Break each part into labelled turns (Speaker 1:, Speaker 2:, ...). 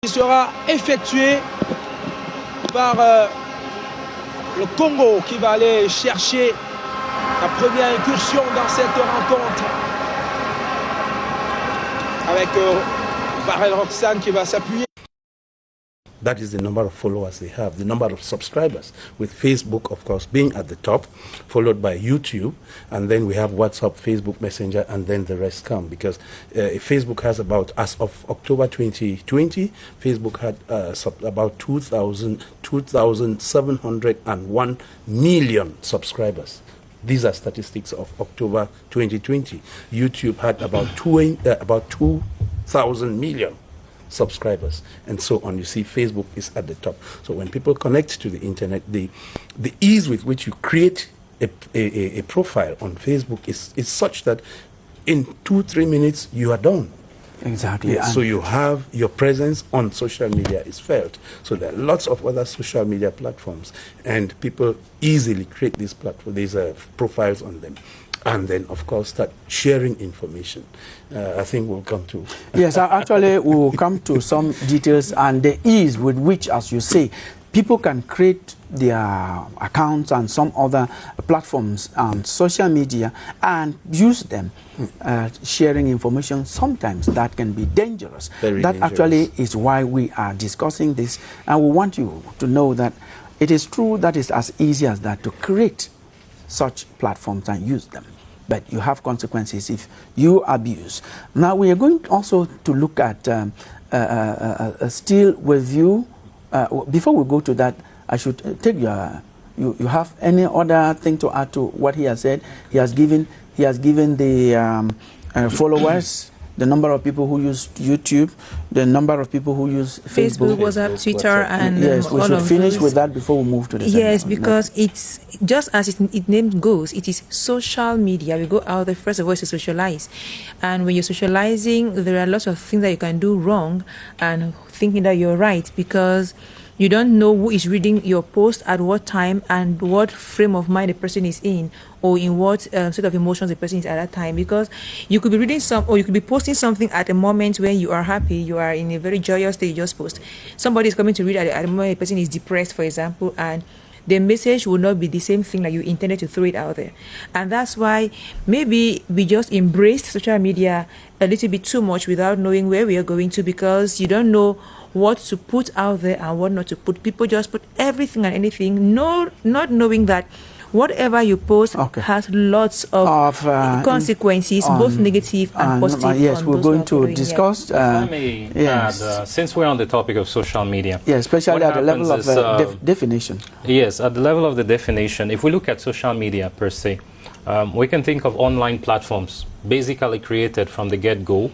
Speaker 1: sera effectué par le Congo qui va aller chercher la première incursion dans cette rencontre avec Barrel Roxane qui va s'appuyer.
Speaker 2: That is the number of followers they have, the number of subscribers, with Facebook, of course, being at the top, followed by YouTube, and then we have WhatsApp, Facebook Messenger, and then the rest come. Because Facebook has about, as of October 2020, Facebook had about 2,701 million subscribers. These are statistics of October 2020. YouTube had about 2,000 million subscribers, and so on. You see, Facebook is at the top. So when people connect to the internet, the ease with which you create a profile on Facebook is such that in 2-3 minutes you are done.
Speaker 3: Exactly.
Speaker 2: Yeah, so you have your presence on social media is felt. So there are lots of other social media platforms, and people easily create these profiles on them, and then, of course, start sharing information. I think we'll come to...
Speaker 3: Yes, actually, we'll come to some details and the ease with which, as you say, people can create their accounts and some other platforms on social media and use them, sharing information. Sometimes that can be dangerous.
Speaker 2: Very
Speaker 3: that
Speaker 2: dangerous.
Speaker 3: Actually is why we are discussing this, and we want you to know that it is true that it's as easy as that to create such platforms and use them, but you have consequences if you abuse. Now we are going also to look at still with you. Before we go to that, I should take your. You have any other thing to add to what he has said? He has given the followers, the number of people who use YouTube, the number of people who use Facebook,
Speaker 4: WhatsApp, Twitter, and
Speaker 3: yes, we should finish with that before we move to the
Speaker 4: yes,
Speaker 3: second one.
Speaker 4: because it's just as its name goes, it is social media. We go out there first of all to socialize, and when you're socializing, there are lots of things that you can do wrong, and thinking that you're right because you don't know who is reading your post at what time and what frame of mind the person is in, or in what state of emotions the person is at that time. Because you could be reading or you could be posting something at a moment when you are happy, you are in a very joyous state, you just post. Somebody is coming to read at a moment the person is depressed, for example, and the message will not be the same thing like you intended to throw it out there. And that's why maybe we just embraced social media a little bit too much without knowing where we are going to, because you don't know what to put out there and what not to put. People just put everything and anything, not knowing that whatever you post has lots of consequences, both negative and positive.
Speaker 3: Yes, we're going to discuss.
Speaker 5: If I may add, since we're on the topic of social media,
Speaker 3: especially at the level of definition.
Speaker 5: Yes, at the level of the definition, if we look at social media per se, we can think of online platforms basically created from the get-go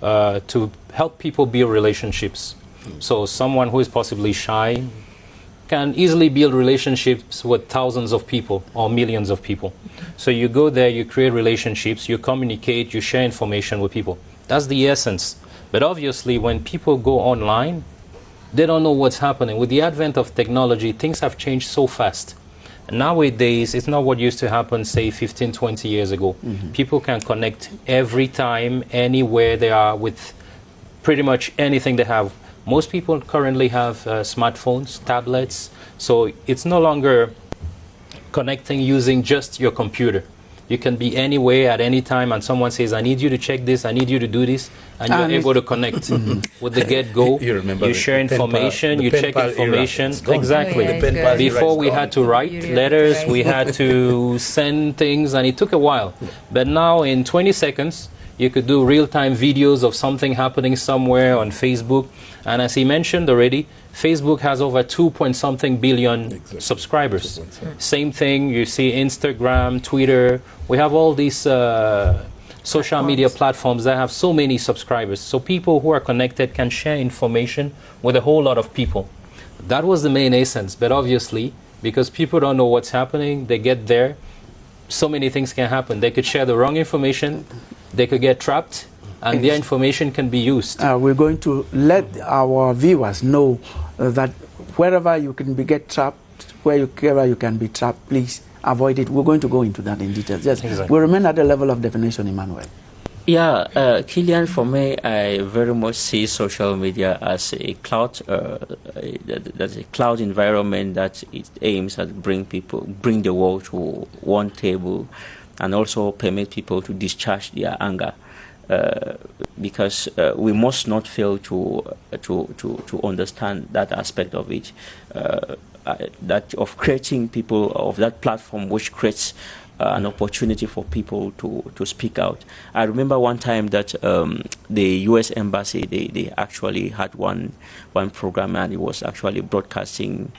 Speaker 5: to help people build relationships. So someone who is possibly shy can easily build relationships with thousands of people or millions of people. So you go there, you create relationships, you communicate, you share information with people. That's the essence. But obviously, when people go online, they don't know what's happening. With the advent of technology, things have changed so fast. Nowadays, it's not what used to happen, say, 15, 20 years ago. People can connect every time, anywhere they are, with pretty much anything they have. Most people currently have smartphones, tablets, so it's no longer connecting using just your computer. You can be anywhere at any time, and someone says, I need you to check this, I need you to do this, and you're able to connect with the get-go. You share information, you check information. Exactly. Before we had to write letters, we had to send things, and it took a while. But now in 20 seconds, you could do real-time videos of something happening somewhere on Facebook. And as he mentioned already, Facebook has over 2-point-something billion subscribers. Same thing, you see Instagram, Twitter. We have all these social media platforms that have so many subscribers. So people who are connected can share information with a whole lot of people. That was the main essence. But obviously, because people don't know what's happening, they get there, so many things can happen. They could share the wrong information, they could get trapped, and their information can be used.
Speaker 3: We're going to let our viewers know that wherever you can get trapped, wherever you can be trapped, please avoid it. We're going to go into that in detail. Yes, we remain at the level of definition, Emmanuel.
Speaker 6: Yeah, Killian, for me, I very much see social media as a cloud, that's a cloud environment that it aims at bring the world to one table, and also permit people to discharge their anger. Because we must not fail to understand that aspect of it, that of creating people of that platform which creates an opportunity for people to speak out. I remember one time that the U.S. Embassy, they actually had one program, and it was actually broadcasting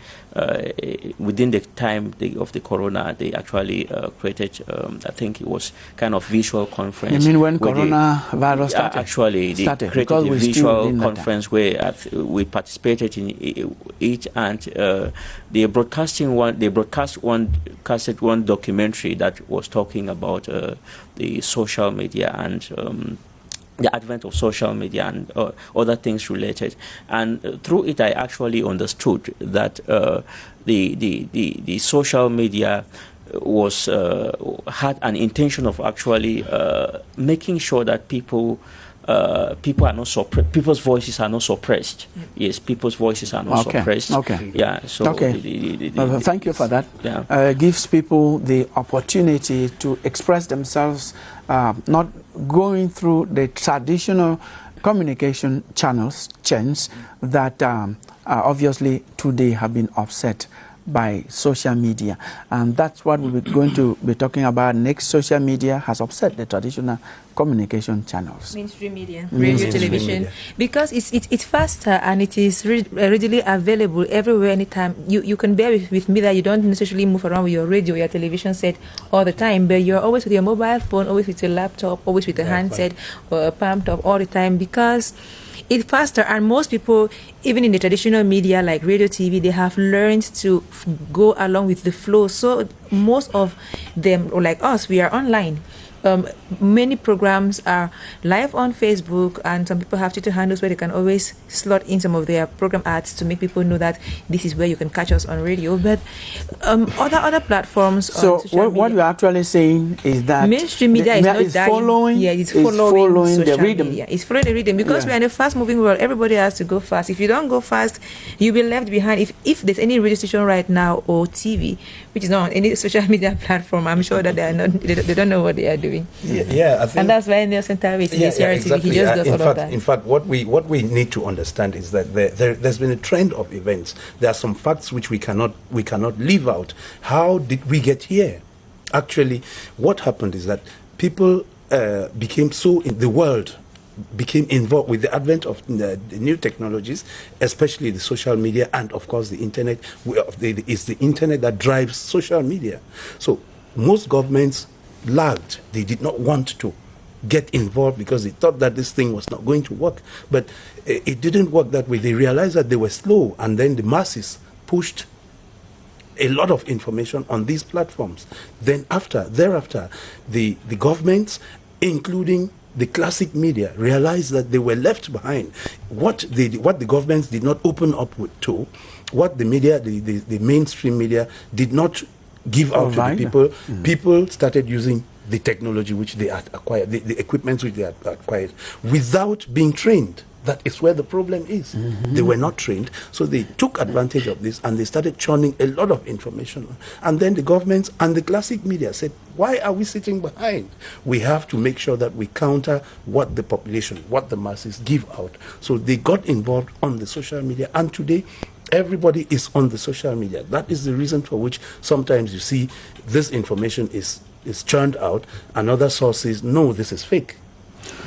Speaker 6: within the time of the corona. They actually created, I think it was kind of visual conference.
Speaker 3: You mean when coronavirus started?
Speaker 6: Actually, they created a visual conference where we participated in it, and they broadcast one documentary that was talking about the social media and the advent of social media and other things related. And through it, I actually understood that the social media was had an intention of actually making sure that people are not suppressed. People's voices are not suppressed. Yes, people's voices are not suppressed.
Speaker 3: Okay.
Speaker 6: Yeah. So.
Speaker 3: Okay. Thank you for that.
Speaker 6: Yeah.
Speaker 3: Gives people the opportunity to express themselves, not going through the traditional communication chains that obviously today have been offset by social media, and that's what we're going to be talking about next. Social media has upset the traditional communication channels,
Speaker 4: mainstream media, radio, television, because it's faster and it is readily available everywhere, anytime. You can bear with me that you don't necessarily move around with your radio, your television set all the time, but you're always with your mobile phone, always with your laptop, always with a handset or a palm top all the time, because it's faster. And most people, even in the traditional media like radio, TV, they have learned to go along with the flow. So most of them, or like us, we are online. Many programs are live on Facebook, and some people have Twitter handles where they can always slot in some of their program ads to make people know that this is where you can catch us on radio. But other platforms.
Speaker 3: So what you're actually saying is that
Speaker 4: mainstream media is not
Speaker 3: following.
Speaker 4: Yeah, it's following
Speaker 3: the rhythm.
Speaker 4: Media. It's following the rhythm, because we're in a fast-moving world. Everybody has to go fast. If you don't go fast, you'll be left behind. If there's any radio station right now or TV which is not on any social media platform, I'm sure that they don't know what they are doing.
Speaker 2: Yeah, I think,
Speaker 4: and that's why Nelson Tariq
Speaker 2: exactly.
Speaker 4: He just does all of that.
Speaker 2: In fact, what we need to understand is that there's been a trend of events. There are some facts which we cannot leave out. How did we get here? Actually, what happened is that people became so in the world. Became involved with the advent of the new technologies, especially the social media and, of course, the internet. It's the internet that drives social media. So most governments lagged. They did not want to get involved because they thought that this thing was not going to work. But it didn't work that way. They realized that they were slow, and then the masses pushed a lot of information on these platforms. Then thereafter, the governments, including the classic media, realized that they were left behind. What the governments did not open up to, what the media, the mainstream media did not give out to the people, people started using the technology which they had acquired, the equipment which they had acquired, without being trained. That is where the problem is. They were not trained, so they took advantage of this and they started churning a lot of information. And then the governments and the classic media said, why are we sitting behind? We have to make sure that we counter what the population, what the masses give out. So they got involved on the social media, and today everybody is on the social media. That is the reason for which sometimes you see this information is churned out, and other sources, no, this is fake.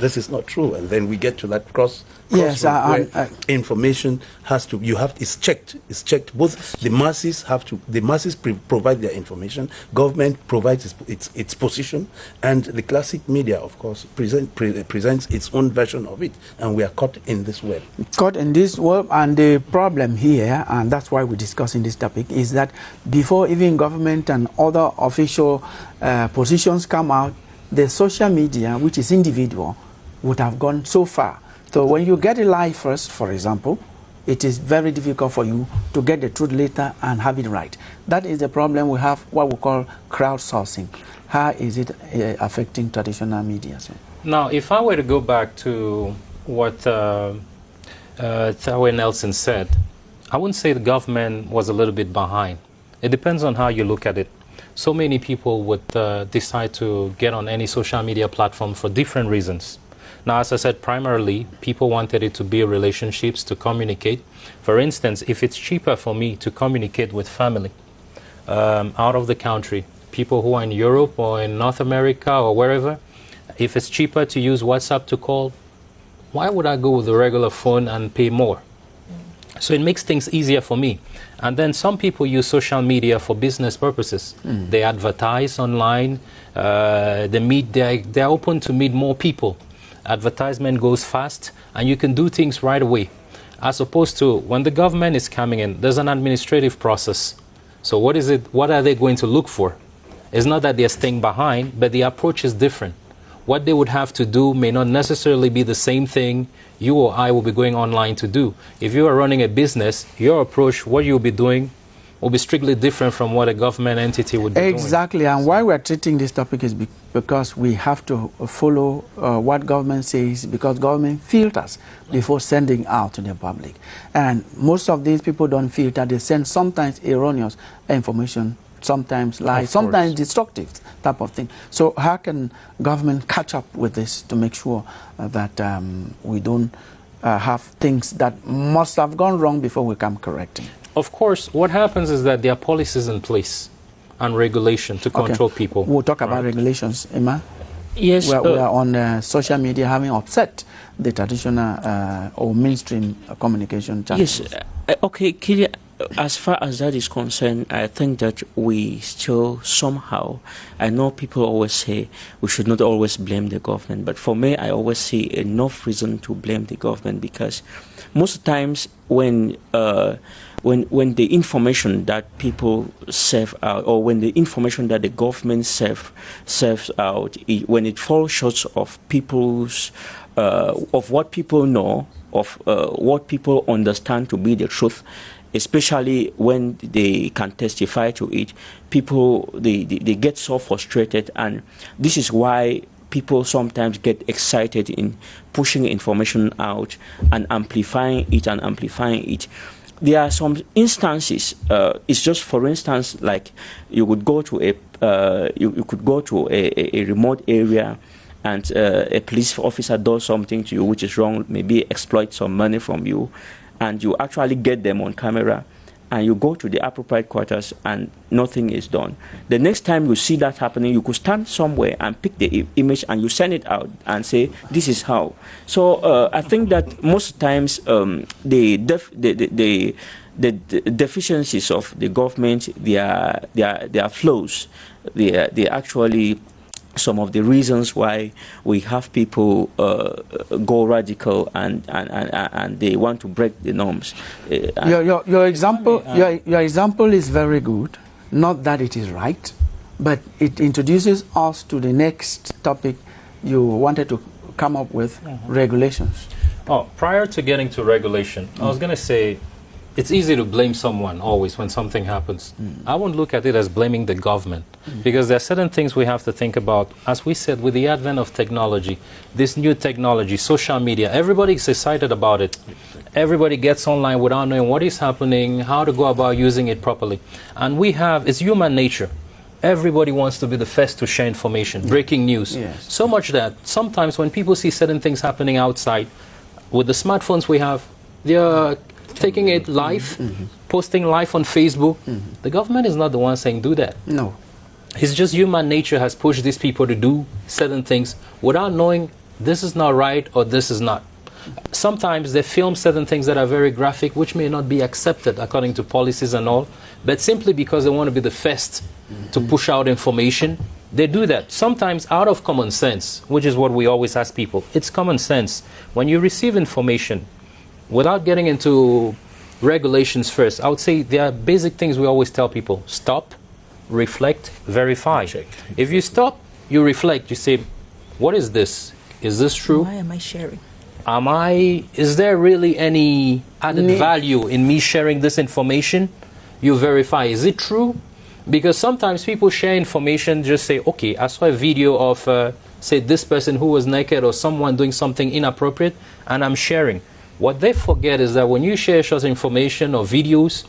Speaker 2: This is not true, and then we get to that cross where information has to it's checked. Both the masses provide their information, government provides its position, and the classic media, of course, presents its own version of it, and we are caught in this web.
Speaker 3: And the problem here, and that's why we're discussing this topic, is that before even government and other official positions come out, the social media, which is individual, would have gone so far. So when you get a lie first, for example, it is very difficult for you to get the truth later and have it right. That is the problem we have, what we call crowdsourcing. How is it affecting traditional media? So?
Speaker 5: Now, if I were to go back to what Thawe Nelson said, I wouldn't say the government was a little bit behind. It depends on how you look at it. So many people would decide to get on any social media platform for different reasons. Now, as I said, primarily, people wanted it to build relationships, to communicate. For instance, if it's cheaper for me to communicate with family out of the country, people who are in Europe or in North America or wherever, if it's cheaper to use WhatsApp to call, why would I go with a regular phone and pay more? So it makes things easier for me. And then some people use social media for business purposes. They advertise online. They're open to meet more people. Advertisement goes fast, and you can do things right away. As opposed to when the government is coming in, there's an administrative process. So what is it? What are they going to look for? It's not that they're staying behind, but the approach is different. What they would have to do may not necessarily be the same thing you or I will be going online to do. If you are running a business, your approach, what you'll be doing, will be strictly different from what a government entity would be doing.
Speaker 3: Exactly, and why we're treating this topic is because we have to follow what government says, because government filters before sending out to the public. And most of these people don't filter, they send sometimes erroneous information, sometimes lies, sometimes destructive type of thing. So how can government catch up with this to make sure that we don't have things that must have gone wrong before we come correcting?
Speaker 5: Of course, what happens is that there are policies in place and regulation to control people.
Speaker 3: We'll talk about regulations, Emma.
Speaker 6: Yes.
Speaker 3: We are on social media having upset the traditional or mainstream communication channels.
Speaker 6: Yes. Okay, Kylian, as far as that is concerned, I think that we still somehow, I know people always say we should not always blame the government, but for me, I always see enough reason to blame the government, because most times when the information that people serve out, or when the information that the government serves out, when it falls short of people's of what people know, of what people understand to be the truth, especially when they can testify to it, people they get so frustrated, and this is why people sometimes get excited in pushing information out and amplifying it. There are some instances. It's just, for instance, like you could go to a remote area, and a police officer does something to you which is wrong, maybe exploit some money from you, and you actually get them on camera, and you go to the appropriate quarters and nothing is done. The next time you see that happening, you could stand somewhere and pick the image and you send it out and say, this is how. So I think that most times the deficiencies of the government, their flaws, they actually some of the reasons why we have people go radical and they want to break the norms.
Speaker 3: Your example is very good. Not that it is right, but it introduces us to the next topic you wanted to come up with, regulations.
Speaker 5: Oh, prior to getting to regulation, I was going to say, it's easy to blame someone always when something happens. I won't look at it as blaming the government, because there are certain things we have to think about. As we said, with the advent of technology, this new technology, social media, everybody's excited about it. Everybody gets online without knowing what is happening, how to go about using it properly. And it's human nature. Everybody wants to be the first to share information, breaking news.
Speaker 3: Yes.
Speaker 5: So much that sometimes when people see certain things happening outside, with the smartphones we have, they're taking it live, posting live on Facebook. The government is not the one saying do that.
Speaker 3: No.
Speaker 5: It's just human nature has pushed these people to do certain things without knowing this is not right or this is not. Sometimes they film certain things that are very graphic, which may not be accepted according to policies and all, but simply because they want to be the first to push out information, they do that. Sometimes out of common sense, which is what we always ask people. It's common sense. When you receive information, without getting into regulations first, I would say there are basic things we always tell people. Stop, reflect, verify.
Speaker 2: Check.
Speaker 5: If you stop, you reflect, you say, what is this? Is this true?
Speaker 4: Why am I sharing?
Speaker 5: Is there really any added value in me sharing this information? You verify, is it true? Because sometimes people share information, just say, okay, I saw a video of say this person who was naked or someone doing something inappropriate, and I'm sharing. What they forget is that when you share such information or videos,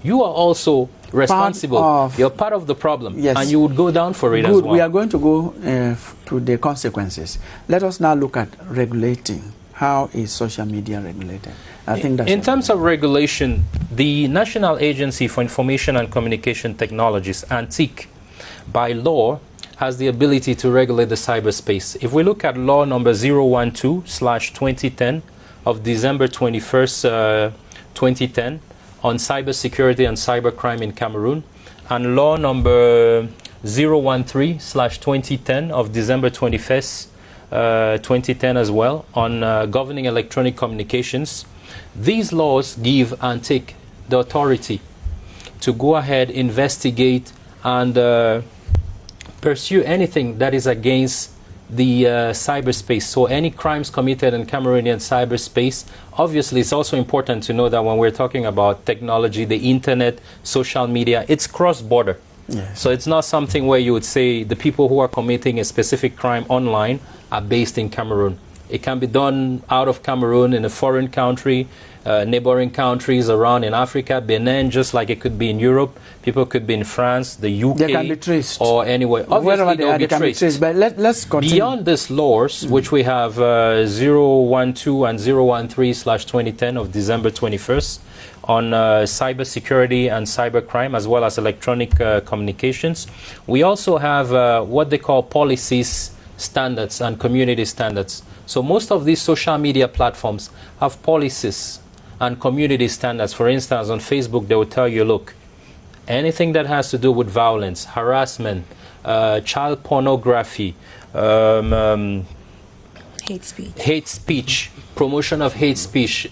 Speaker 5: you are also responsible. You're part of the problem,
Speaker 3: yes,
Speaker 5: and you would go down for it
Speaker 3: Good.
Speaker 5: as well.
Speaker 3: We are going to go to the consequences. Let us now look at regulating. How is social media regulated? I think that's
Speaker 5: in terms of regulation, the National Agency for Information and Communication Technologies, ANTIC, by law, has the ability to regulate the cyberspace. If we look at law number 012/2010 of December 21st, 2010, on cybersecurity and cybercrime in Cameroon, and law number 013/2010 of December 21st, 2010 as well, on governing electronic communications. These laws give ANTIC the authority to go ahead, investigate, and pursue anything that is against the cyberspace. So any crimes committed in Cameroonian cyberspace. Obviously, it's also important to know that when we're talking about technology, the internet, social media, it's cross-border.
Speaker 3: Yes.
Speaker 5: So it's not something where you would say the people who are committing a specific crime online are based in Cameroon. It can be done out of Cameroon in a foreign country, neighboring countries around in Africa, Benin, just like it could be in Europe. People could be in France, the UK,
Speaker 3: they can be traced.
Speaker 5: or anywhere.
Speaker 3: Wherever they are, they can be traced. But let's continue.
Speaker 5: Beyond these laws, which we have 012 and 013/2010 of December 21st on cybersecurity and cybercrime, as well as electronic communications, we also have what they call policies, standards, and community standards. So most of these social media platforms have policies and community standards. For instance, on Facebook, they will tell you, look, anything that has to do with violence, harassment, child pornography, hate speech, promotion of hate speech,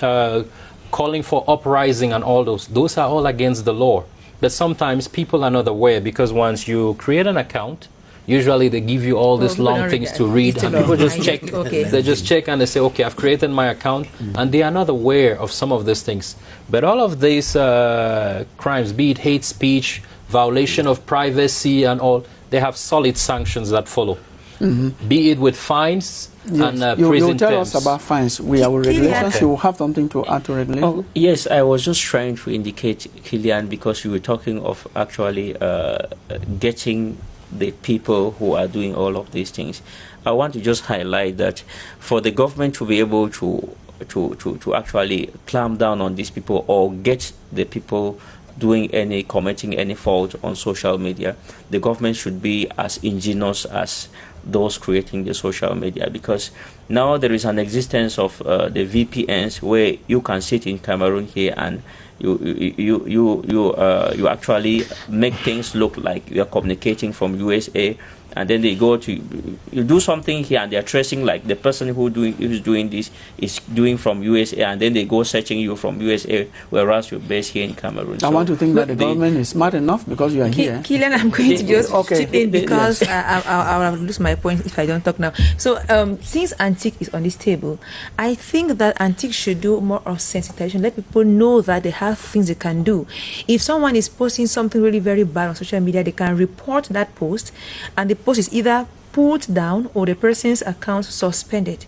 Speaker 5: calling for uprising, and all those are all against the law. But sometimes people are not aware, because once you create an account, usually they give you all these long things to read, and people just check.
Speaker 4: Okay.
Speaker 5: They just check and they say, okay, I've created my account, and they are not aware of some of these things. But all of these crimes, be it hate speech, violation of privacy, and all, they have solid sanctions that follow. Be it with fines and prison
Speaker 3: you tell
Speaker 5: terms.
Speaker 3: us about fines. We have regulations. You have something to add to regulation?
Speaker 6: Oh, yes, I was just trying to indicate, Kilian, because you were talking of actually getting the people who are doing all of these things. I want to just highlight that for the government to be able to actually clamp down on these people, or get the people committing any fault on social media, the government should be as ingenious as those creating the social media, because now there is an existence of the VPNs where you can sit in Cameroon here and you actually make things look like you are communicating from USA, and then they go to you do something here and they are tracing like the person who's doing this is doing from USA, and then they go searching you from USA, whereas you're based here in Cameroon.
Speaker 3: I want to think that the government is smart enough, because you are here.
Speaker 4: Kilian, I'm going to just chip in, because I will lose my point if I don't talk now. So since ANTIC is on this table, I think that ANTIC should do more of sensitization, let people know that they have things they can do. If someone is posting something really very bad on social media, they can report that post, and the post is either pulled down or the person's account suspended.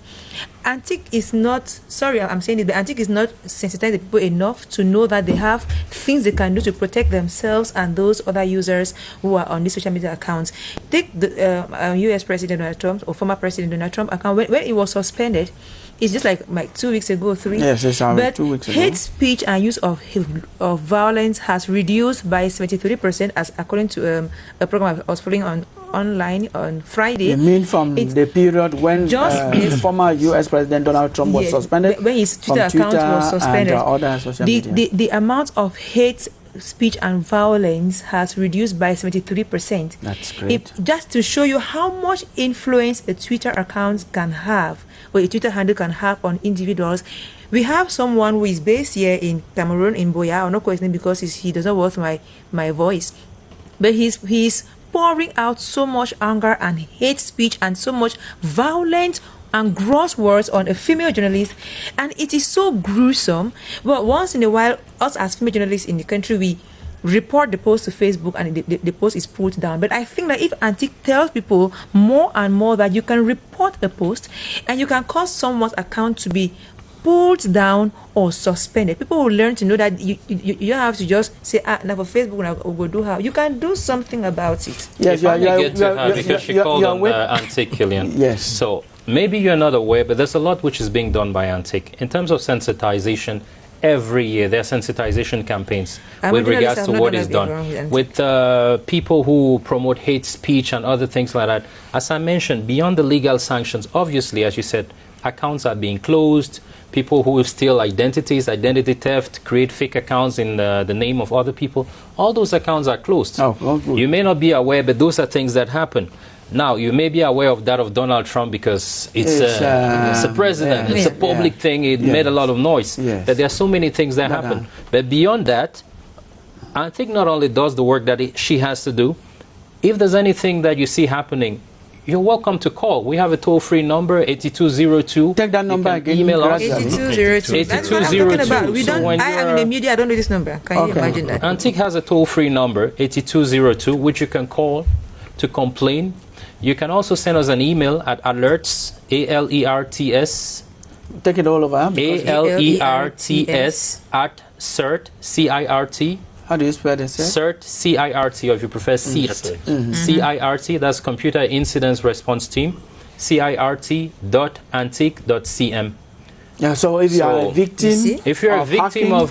Speaker 4: ANTIC is not, sorry, I'm saying it, but ANTIC is not sensitizing people enough to know that they have things they can do to protect themselves and those other users who are on these social media accounts. Take the US President Donald Trump, or former President Donald Trump account, when it was suspended. It's just like 2 weeks ago, 3.
Speaker 3: Yes, it's
Speaker 4: but
Speaker 3: 2 weeks ago.
Speaker 4: Hate speech and use of violence has reduced by 73%, as according to a program I was following online on Friday.
Speaker 3: You mean from the period when former U.S. President Donald Trump was suspended?
Speaker 4: When his Twitter account was suspended.
Speaker 3: And other social media.
Speaker 4: The amount of hate speech and violence has reduced by 73%.
Speaker 3: That's great.
Speaker 4: Just to show you how much influence a Twitter account can have, or a Twitter handle can have on individuals. We have someone who is based here in Cameroon, in Boya. I'm not calling his name because he does not worth my voice. But he's pouring out so much anger and hate speech and so much violent and gross words on a female journalist, and it is so gruesome. But once in a while, us as female journalists in the country, report the post to Facebook and the post is pulled down. But I think that if Antique tells people more and more that you can report a post and you can cause someone's account to be pulled down or suspended, people will learn to know that you don't have to just say, now for Facebook, we'll go do how. You can do something about it.
Speaker 5: Yes, because she called on Antique, Killian.
Speaker 3: Yes.
Speaker 5: So maybe you're not aware, but there's a lot which is being done by Antique. In terms of sensitization, every year there are sensitization campaigns with regards to what is done. With people who promote hate speech and other things like that. As I mentioned, beyond the legal sanctions, obviously, as you said, accounts are being closed. People who steal identities, identity theft, create fake accounts in the name of other people, all those accounts are closed. You may not be aware, but those are things that happen. Now, you may be aware of that of Donald Trump because it's a president, it's a public thing, it made a lot of noise. That there are so many things that happen. But beyond that, I think not only does the work that she has to do, if there's anything that you see happening, you're welcome to call. We have a toll-free number, 8202.
Speaker 3: Take that number again.
Speaker 5: Email us.
Speaker 4: 8202. That's what I'm talking about. We don't, I am in the media, I don't know this number. Can you imagine that?
Speaker 5: Antique has a toll-free number, 8202, which you can call to complain. You can also send us an email at alerts, ALERTS.
Speaker 3: Take it all over.
Speaker 5: ALERTS at CIRT, CIRT.
Speaker 3: How do you spell this?
Speaker 5: CIRT, CIRT, or if you prefer CIRT. CIRT, that's Computer Incident Response Team. CIRT.antique.cm.
Speaker 3: Yeah, so if you are a victim,
Speaker 5: if you're a victim of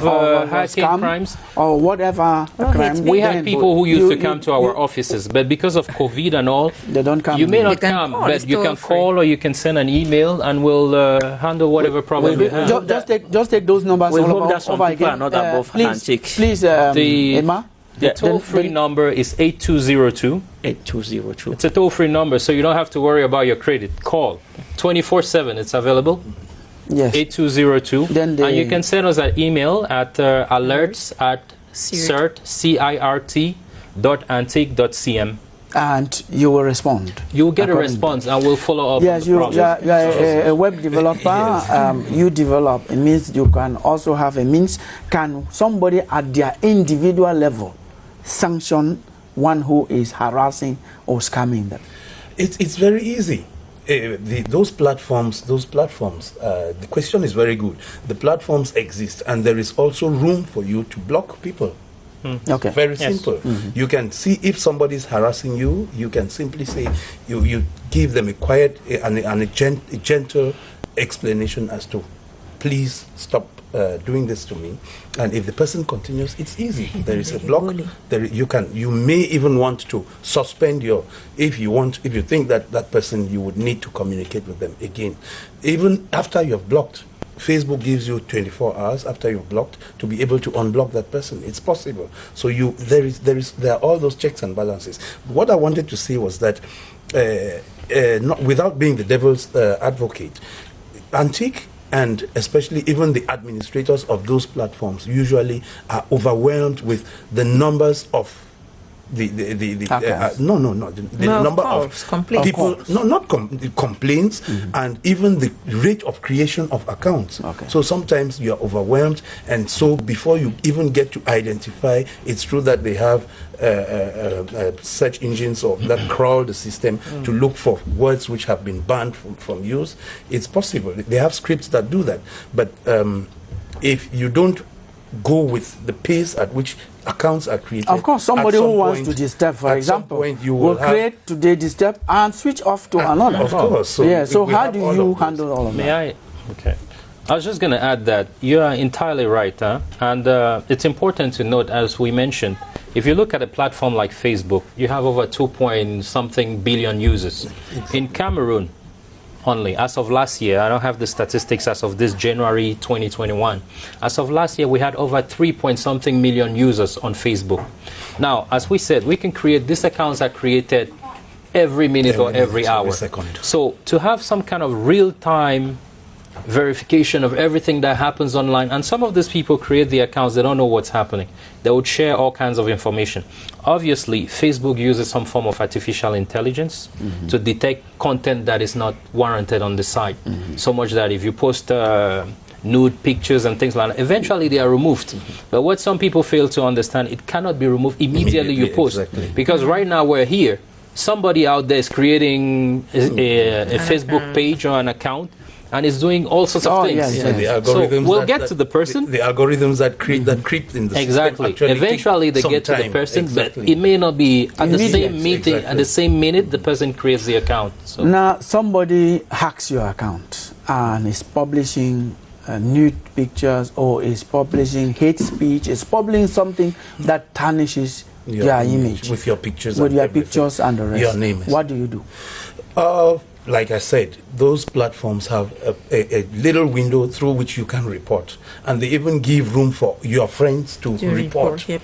Speaker 5: hacking crimes
Speaker 3: or whatever crime,
Speaker 5: we have people who used to come to our offices, but because of COVID and all,
Speaker 3: they don't come.
Speaker 5: You may not come, but you can call or you can send an email, and we'll handle whatever problem you have.
Speaker 3: Just take those numbers.
Speaker 6: We hope that some people are not above Antique.
Speaker 3: Please, Emma.
Speaker 5: The toll-free number is 8202.
Speaker 6: 8202.
Speaker 5: It's a toll-free number, so you don't have to worry about your credit. Call 24/7. It's available.
Speaker 3: Yes.
Speaker 5: 8202. And you can send us an email at alerts@cirt.antique.cm.
Speaker 3: And you will respond.
Speaker 5: You will get a response, and we'll follow up.
Speaker 3: Yes, you are a web developer. You develop. It means you can also have a means. Can somebody at their individual level sanction one who is harassing or scamming them?
Speaker 2: It's very easy. Those platforms, the question is very good. The platforms exist, and there is also room for you to block people.
Speaker 3: Okay.
Speaker 2: Very simple. You can see if somebody is harassing you, you can simply say, you give them a quiet and a gentle explanation as to, please stop doing this to me. And if the person continues, it's easy. There is a block. You may even want to suspend if you think that person, you would need to communicate with them again. Even after you have blocked, Facebook gives you 24 hours after you've blocked to be able to unblock that person. It's possible. So there are all those checks and balances. What I wanted to say was that without being the devil's advocate, Antique, and especially even the administrators of those platforms, usually are overwhelmed with the numbers of the number of
Speaker 4: complaints.
Speaker 2: People, complaints, and even the rate of creation of accounts. So sometimes you are overwhelmed, and so before you even get to identify, it's true that they have search engines that crawl the system to look for words which have been banned from use. It's possible. They have scripts that do that. But if you don't go with the pace at which accounts are created.
Speaker 3: Of course, somebody who wants to disturb, for example, will create today disturb and switch off to another.
Speaker 2: Of course.
Speaker 3: So how do you handle all of that?
Speaker 5: Okay. I was just going to add that you are entirely right, and it's important to note, as we mentioned, if you look at a platform like Facebook, you have over 2-point-something billion users. In Cameroon only, as of last year, I don't have the statistics as of this January 2021, as of last year we had over 3-point-something million users on Facebook. Now, as we said, we can create, these accounts are created every minute or every hour.
Speaker 2: Second.
Speaker 5: So to have some kind of real-time verification of everything that happens online, and some of these people create the accounts, they don't know what's happening. They would share all kinds of information. Obviously, Facebook uses some form of artificial intelligence to detect content that is not warranted on the site. So much that if you post a nude pictures and things like that. Eventually they are removed. But what some people fail to understand, it cannot be removed immediately you post.
Speaker 2: Exactly.
Speaker 5: Because right now we're here. Somebody out there is creating a Facebook page or an account and is doing all sorts of things.
Speaker 3: Yes, yes.
Speaker 2: The algorithms
Speaker 5: So we'll get to the person.
Speaker 2: The algorithms that creep in the
Speaker 5: Exactly.
Speaker 2: system
Speaker 5: Eventually they get to the person, but it may not be at the same meeting, at the same minute the person creates the account. So.
Speaker 3: Now, somebody hacks your account and is publishing nude pictures, or is publishing hate speech, is publishing something that tarnishes your image
Speaker 2: with your pictures,
Speaker 3: with
Speaker 2: and
Speaker 3: your
Speaker 2: everything.
Speaker 3: pictures and the rest.
Speaker 2: Your name is.
Speaker 3: What do you do?
Speaker 2: Like I said, those platforms have a little window through which you can report, and they even give room for your friends to report.
Speaker 4: Yep.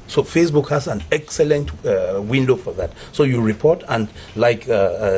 Speaker 2: So Facebook has an excellent window for that. So you report, and like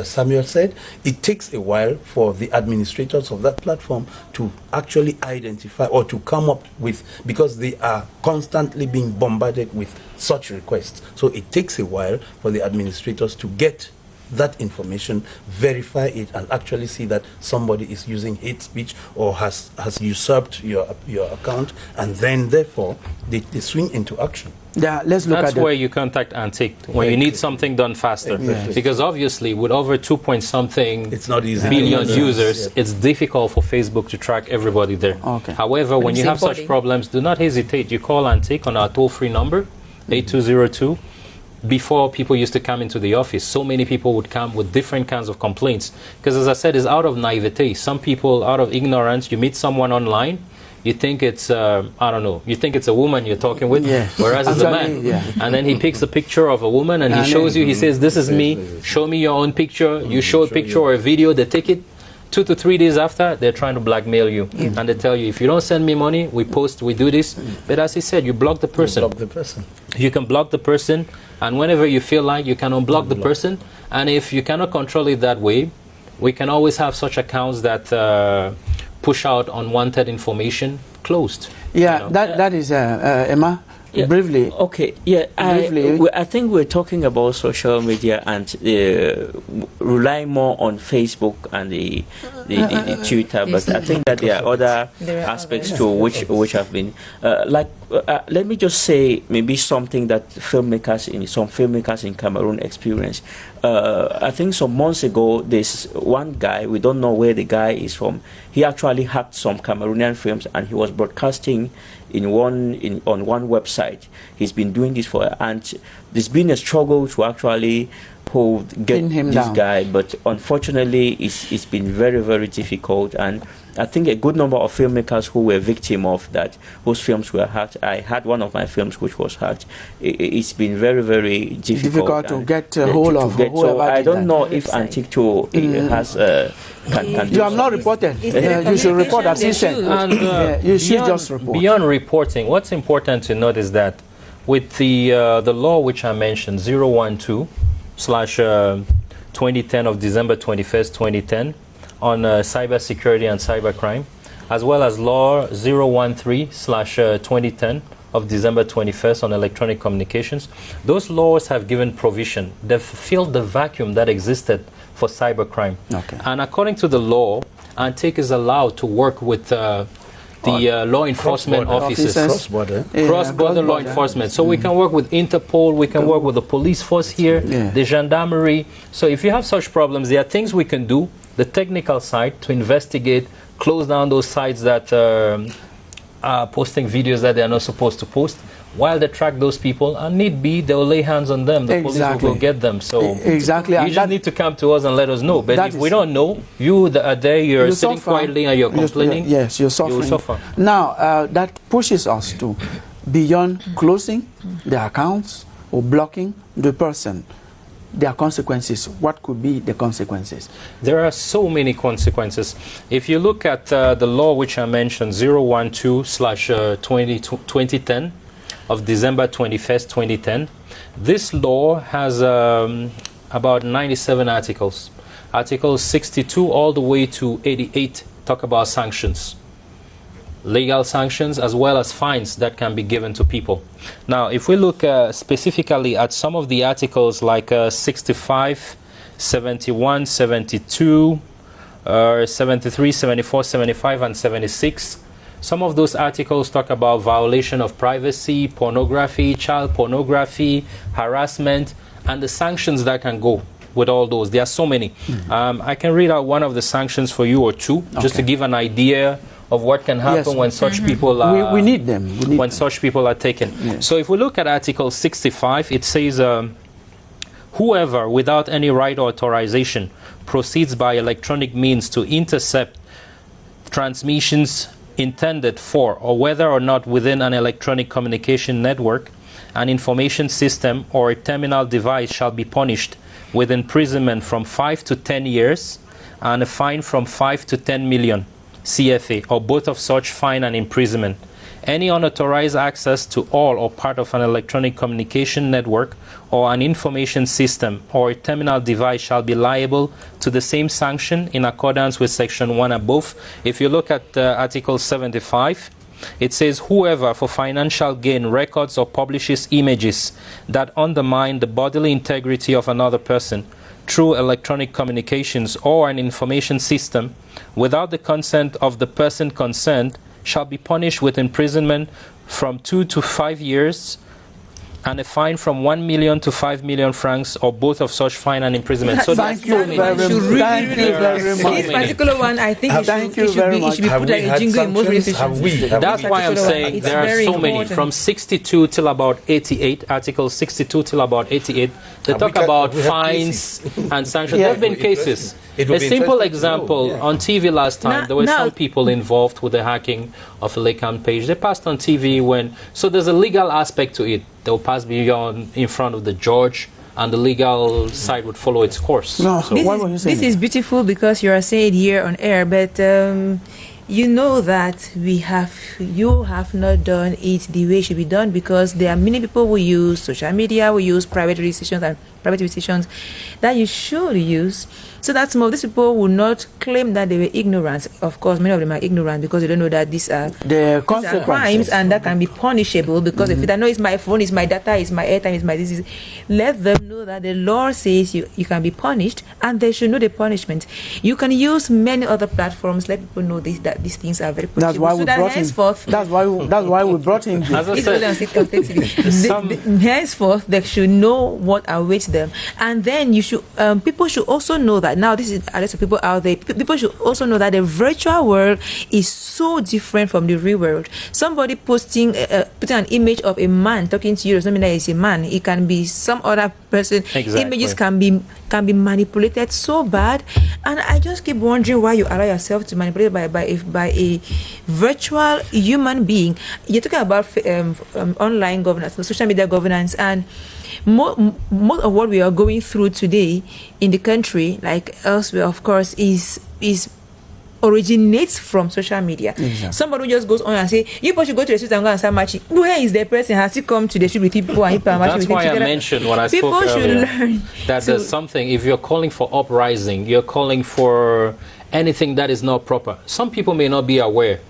Speaker 2: Samuel said, it takes a while for the administrators of that platform to actually identify or to come up with, because they are constantly being bombarded with such requests. So it takes a while for the administrators to get that information, verify it, and actually see that somebody is using hate speech or has usurped your account, and then therefore they swing into action.
Speaker 3: Yeah, let's look
Speaker 5: That's
Speaker 3: at
Speaker 5: where you contact Antique when you need something done faster.
Speaker 2: Exactly.
Speaker 5: Because obviously with over 2-point-something
Speaker 2: It's not easy.
Speaker 5: billion
Speaker 2: Yes,
Speaker 5: users,
Speaker 2: yes.
Speaker 5: it's difficult for Facebook to track everybody there.
Speaker 3: Okay.
Speaker 5: However, when
Speaker 4: the
Speaker 5: you
Speaker 4: same
Speaker 5: have such
Speaker 4: body.
Speaker 5: problems, do not hesitate. You call Antique on our toll-free number, 8202. Before people used to come into the office, so many people would come with different kinds of complaints. Because as I said, it's out of naivete. Some people, out of ignorance, you meet someone online, you think it's, I don't know, you think it's a woman you're talking with,
Speaker 3: Yes.
Speaker 5: whereas it's a man.
Speaker 3: Actually, yeah.
Speaker 5: And then he picks a picture of a woman and he
Speaker 3: And
Speaker 5: shows
Speaker 3: then-
Speaker 5: you, he says, this is me, show me your own picture. You show a picture or a video, they take it. 2 to 3 days after, they're trying to blackmail you. And they tell you, if you don't send me money, we post, we do this. But as he said, you block the person.
Speaker 2: Block the person.
Speaker 5: You can block the person, and whenever you feel like, you can unblock the person. And if you cannot control it that way, we can always have such accounts that push out unwanted information closed.
Speaker 3: Yeah,
Speaker 5: You know?
Speaker 3: that is Emma.
Speaker 6: Yeah.
Speaker 3: Briefly.
Speaker 6: Okay, yeah,
Speaker 3: Briefly.
Speaker 6: I think we're talking about social media and relying more on Facebook and the Twitter, but I think that there are other
Speaker 4: There are
Speaker 6: aspects
Speaker 4: others.
Speaker 6: to which have been let me just say maybe something that some filmmakers in Cameroon experience. I think some months ago, there's one guy, we don't know where the guy is from. He actually hacked some Cameroonian films and he was broadcasting on one website. He's been doing this and there's been a struggle to actually get
Speaker 3: him
Speaker 6: this
Speaker 3: down.
Speaker 6: guy, but unfortunately it's been very, very difficult. And I think a good number of filmmakers who were victim of that, whose films were hacked. I had one of my films which was hacked. It's been very, very difficult
Speaker 3: to get a hold of
Speaker 6: so
Speaker 3: whoever
Speaker 6: I
Speaker 3: did
Speaker 6: don't
Speaker 3: that.
Speaker 6: know if Antique too has can
Speaker 3: You have not reported.
Speaker 4: It's the
Speaker 3: You should report, as he said.
Speaker 4: communication
Speaker 5: And,
Speaker 3: Yeah, you should just report.
Speaker 5: Beyond reporting, what's important to note is that with the law which I mentioned, 012/2010 of December 21st, 2010, on cybersecurity and cybercrime, as well as law 013/2010 of December 21st on electronic communications, those laws have given provision. They've filled the vacuum that existed for cybercrime.
Speaker 3: Okay.
Speaker 5: And according to the law, Antique is allowed to work with the law enforcement
Speaker 2: Cross-border.
Speaker 5: officers.
Speaker 2: Cross-border.
Speaker 3: Yeah,
Speaker 5: Cross-border law enforcement. So we can work with Interpol, we can work with the police force here,
Speaker 3: Yeah.
Speaker 5: the gendarmerie. So if you have such problems, there are things we can do, the technical side, to investigate, close down those sites that are posting videos that they are not supposed to post, while they track those people, and need be, they'll lay hands on them. The police will go get them. So
Speaker 3: Exactly.
Speaker 5: you
Speaker 3: And
Speaker 5: just
Speaker 3: that-
Speaker 5: need to come to us and let us know. But
Speaker 3: that
Speaker 5: if
Speaker 3: is-
Speaker 5: we don't know, you that are there, you're sitting
Speaker 3: suffer.
Speaker 5: quietly and you're complaining.
Speaker 3: Yes, you're suffering.
Speaker 5: You'll suffer.
Speaker 3: Now, that pushes us to, beyond closing the accounts or blocking the person, there are consequences. What could be the consequences?
Speaker 5: There are so many consequences. If you look at the law which I mentioned, 012/2010 of December 21st, 2010, this law has about 97 articles. Articles 62 all the way to 88 talk about sanctions. Legal sanctions as well as fines that can be given to people. Now, if we look specifically at some of the articles like 65, 71, 72, 73, 74, 75, and 76, Some of those articles talk about violation of privacy, pornography, child pornography, harassment, and the sanctions that can go with all those. There are so many. I can read out one of the sanctions for you or two, just to give an idea of what can happen when such people are...
Speaker 3: We need them.
Speaker 5: When such people are taken.
Speaker 3: Yes.
Speaker 5: So if we look at Article 65, it says, whoever, without any right or authorization, proceeds by electronic means to intercept transmissions intended for, or whether or not within an electronic communication network, an information system, or a terminal device shall be punished with imprisonment from 5 to 10 years and a fine from 5 to 10 million CFA, or both of such fine and imprisonment. Any unauthorized access to all or part of an electronic communication network or an information system or a terminal device shall be liable to the same sanction in accordance with Section 1 above. If you look at Article 75, it says, whoever for financial gain records or publishes images that undermine the bodily integrity of another person through electronic communications or an information system without the consent of the person concerned shall be punished with imprisonment from 2 to 5 years and a fine from 1 million to 5 million francs, or both of such fine and imprisonment. So
Speaker 3: thank you very much.
Speaker 4: This particular one, I think it should be put like a jingle in most relations.
Speaker 5: That's why I'm saying there are so many. From 62 till about 88, Article 62 till about 88, they talk about fines and sanctions. There have been cases. A simple example, on TV last time, there were some people involved with the hacking of a Lacan page. They passed on TV so there's a legal aspect to it. They'll pass beyond in front of the judge, and the legal side would follow its course.
Speaker 3: No,
Speaker 5: so
Speaker 3: this
Speaker 4: is beautiful because you are saying it here on air, but you know that you have not done it the way it should be done, because there are many people who use social media, who use private registrations and private registrations that you should use. So that some of these people will not claim that they were ignorant. Of course, many of them are ignorant because they don't know that these are crimes and that can be punishable. Because if they know it's my phone, it's my data, it's my airtime, it's my this, let them know that the law says you can be punished, and they should know the punishment. You can use many other platforms. Let people know that these things are very punishable.
Speaker 3: That's why we brought him. That's why we brought him.
Speaker 5: As I said,
Speaker 4: henceforth they should know what awaits them, and then people should also know that. Now, this is a lot of people out there. People should also know that the virtual world is so different from the real world. Somebody putting an image of a man talking to you doesn't mean that it's a man. It can be some other person.
Speaker 5: Exactly.
Speaker 4: Images can be manipulated so bad, and I just keep wondering why you allow yourself to manipulate by a virtual human being. You're talking about online governance, social media governance, and most of what we are going through today in the country, like elsewhere, of course, is originates from social media. Exactly. Somebody who just goes on and say, you should go to the street and go and start matching. Where is the person? Has he come to the street with people and matching?
Speaker 5: That's why I mentioned when I spoke earlier that there's something, if you're calling for uprising, you're calling for anything that is not proper. Some people may not be aware,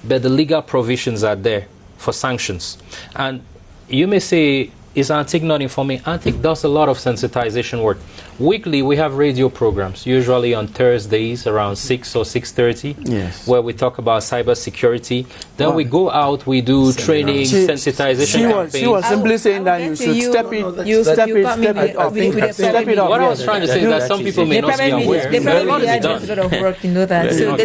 Speaker 5: but the legal provisions are there for sanctions. And you may say, is Antique not informing? Antique does a lot of sensitization work. Weekly, we have radio programs, usually on Thursdays around 6 or 6:30, where we talk about cybersecurity. Then we go out, we do training, sensitization campaigns.
Speaker 3: She was simply saying that you should step it up.
Speaker 5: What I was trying to say is that some people may not be aware.
Speaker 4: They probably had a lot of work to know that. So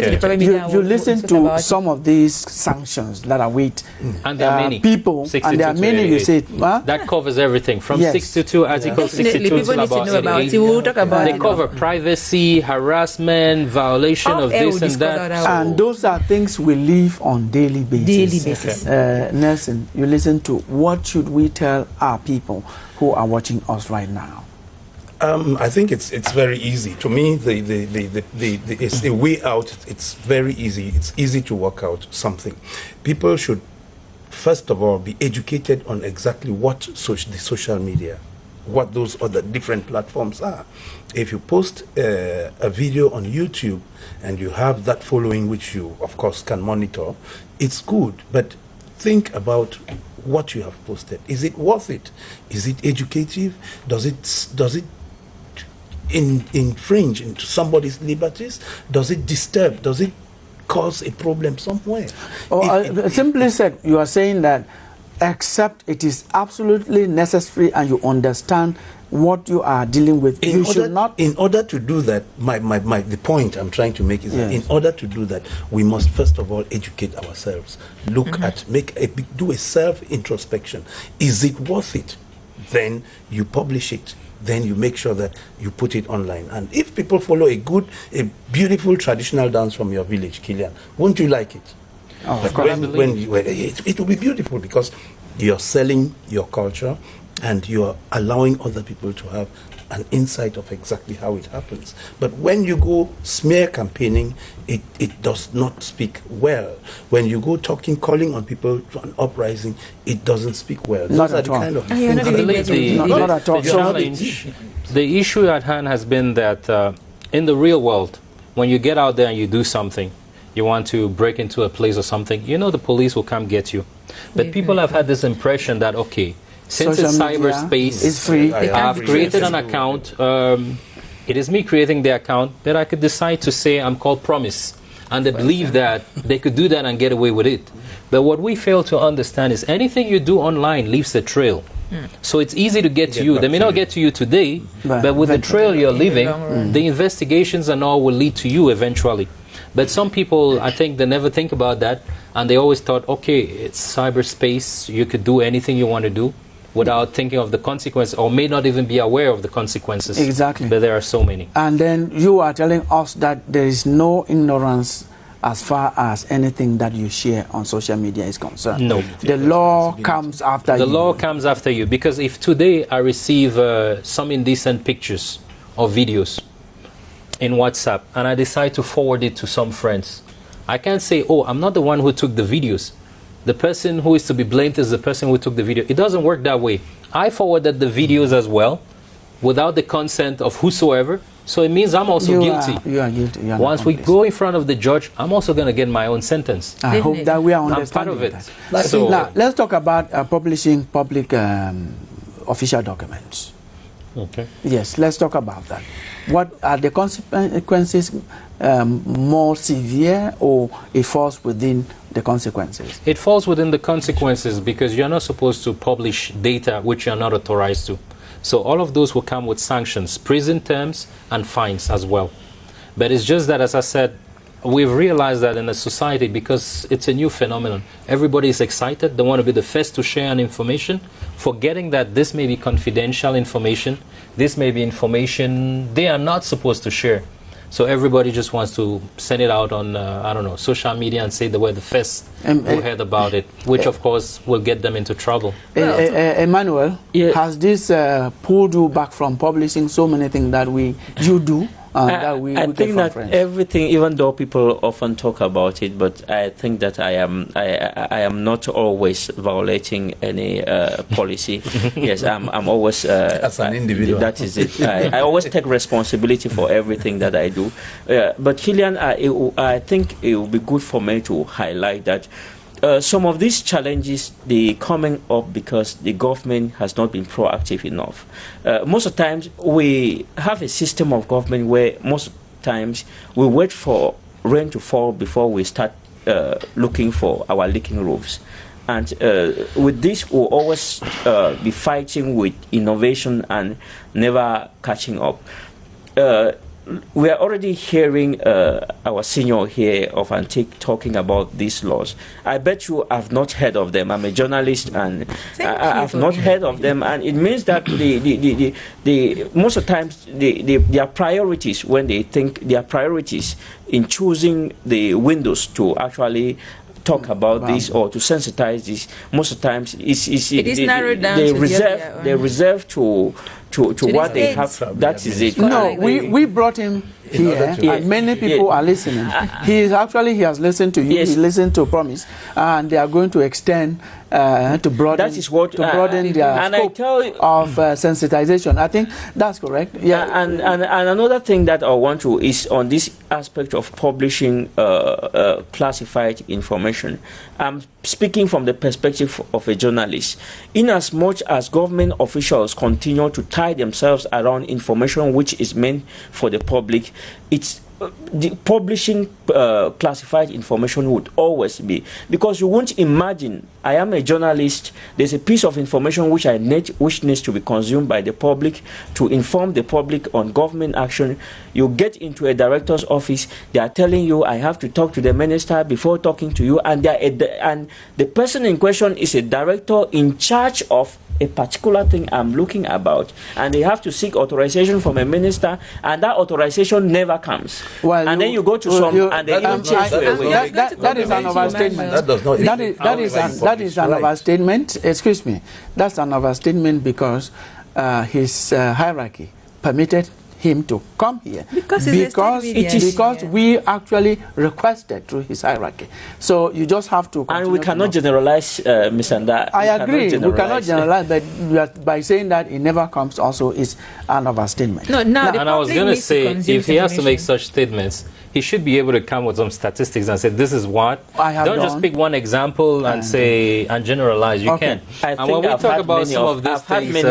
Speaker 3: you listen to some of these sanctions that await
Speaker 5: and there are many
Speaker 3: people, and there are many. You say
Speaker 5: that covers everything from 62 Article 62 to about 88.
Speaker 4: We'll talk about
Speaker 5: they cover privacy, harassment, violation of this and that.
Speaker 3: And those are things we live on daily basis. Nelson, you listen to what should we tell our people who are watching us right now?
Speaker 2: I think it's very easy. To me, it's a way out. It's very easy. It's easy to work out something. People should, first of all, be educated on exactly what the social media, what those other different platforms are. If you post a video on YouTube and you have that following, which you, of course, can monitor, it's good. But think about what you have posted. Is it worth it? Is it educative? Does it infringe into somebody's liberties? Does it disturb? Does it cause a problem somewhere.
Speaker 3: Simply said, you are saying that except it is absolutely necessary and you understand what you are dealing with, you should not.
Speaker 2: In order to do that, the point I'm trying to make is that in order to do that, we must first of all educate ourselves. Look at, do a self-introspection. Is it worth it? Then you publish it. Then you make sure that you put it online. And if people follow a beautiful traditional dance from your village, Kilian, won't you like it?
Speaker 3: Oh,
Speaker 2: but it will be beautiful because you're selling your culture and you're allowing other people to have an insight of exactly how it happens. But when you go smear campaigning, it does not speak well. When you go calling on people to an uprising, it doesn't speak well.
Speaker 3: Not
Speaker 2: Those are
Speaker 3: at
Speaker 2: the
Speaker 3: all.
Speaker 2: kind of
Speaker 5: I believe the challenge, the issue at hand has been that in the real world, when you get out there and you do something, you want to break into a place or something, the police will come get you. But people have had this impression that, okay, since it's cyberspace,
Speaker 3: it's free.
Speaker 5: I've created an account. It is me creating the account that I could decide to say I'm called Promise. And they believe that they could do that and get away with it. But what we fail to understand is anything you do online leaves a trail. So it's easy to get to you. They may not get to you today, but with the trail you're leaving, the investigations and all will lead to you eventually. But some people, I think they never think about that, and they always thought, okay, it's cyberspace, you could do anything you want to do without thinking of the consequences, or may not even be aware of the consequences.
Speaker 3: Exactly.
Speaker 5: But there are so many.
Speaker 3: And then you are telling us that there is no ignorance as far as anything that you share on social media is concerned.
Speaker 5: No.
Speaker 3: The law comes after you.
Speaker 5: The law comes after you, because if today I receive some indecent pictures or videos in WhatsApp and I decide to forward it to some friends, I can't say, oh, I'm not the one who took the videos. The person who is to be blamed is the person who took the video. It doesn't work that way. I forwarded the videos as well without the consent of whosoever, so it means I'm also guilty.
Speaker 3: You are guilty. You are
Speaker 5: Once we go in front of the judge, I'm also going to get my own sentence.
Speaker 3: I hope that we are understanding
Speaker 5: I'm part of it.
Speaker 3: That.
Speaker 5: So,
Speaker 3: now, let's talk about publishing public official documents.
Speaker 5: okay.
Speaker 3: Yes, let's talk about that. What are the consequences more severe, or it falls within the consequences?
Speaker 5: It falls within the consequences because you're not supposed to publish data which you're not authorized to. So all of those will come with sanctions, prison terms, and fines as well. But it's just that, as I said, we've realized that in a society, because it's a new phenomenon, everybody is excited. They want to be the first to share an information, forgetting that this may be confidential information. This may be information they are not supposed to share. So everybody just wants to send it out on, I don't know, social media and say they were the first who heard about it, which of course will get them into trouble.
Speaker 3: Emmanuel, has this pulled you back from publishing so many things that you do?
Speaker 6: I think that everything, even though people often talk about it, but I think that I am not always violating any policy. Yes, I'm always
Speaker 2: as an individual.
Speaker 6: That is it. I always take responsibility for everything that I do. But Kilian, I think it will be good for me to highlight that some of these challenges, they coming up because the government has not been proactive enough. Most of the times we have a system of government where most times we wait for rain to fall before we start looking for our leaking roofs. And with this, we'll always be fighting with innovation and never catching up. We are already hearing our senior here of Antique talking about these laws. I bet you have not heard of them. I'm a journalist and I have not heard of them. And it means that most of the times their priorities, when they think their priorities in choosing the windows to actually talk about this or to sensitize this, most of the times
Speaker 4: narrowed down
Speaker 6: they reserve to what they have. That is it.
Speaker 3: No, we brought him here, and many people are listening. He has listened to you.
Speaker 6: Yes.
Speaker 3: He listened to Promise, and they are going to extend to broaden.
Speaker 6: That is what
Speaker 3: broaden their scope of sensitization. I think that's correct. Yeah,
Speaker 6: and another thing that I want to is on this aspect of publishing classified information. I'm speaking from the perspective of a journalist. In as much as government officials continue to tie themselves around information which is meant for the public, it's the publishing classified information would always be, because you won't imagine, I am a journalist, there's a piece of information which which needs to be consumed by the public to inform the public on government action. You get into a director's office, they are telling you, I have to talk to the minister before talking to you, and the person in question is a director in charge of a particular thing I'm looking about, and they have to seek authorization from a minister, and that authorization never comes.
Speaker 3: Well,
Speaker 6: and then you go to and they even chase you away.
Speaker 3: That is an overstatement.
Speaker 2: That does not.
Speaker 3: That is an overstatement. Excuse me. That's an overstatement because his hierarchy permitted him to come here because we actually requested through his hierarchy. So you just have to.
Speaker 6: And we cannot generalize, Ms. Anda.
Speaker 3: I agree. We cannot generalize, but by saying that it never comes also is an overstatement.
Speaker 5: No, and I was going to say, if he has to make such statements, he should be able to come with some statistics and say, this is what. Don't just pick one example and say, and generalize. You can't.
Speaker 6: And when we talk about some of these things,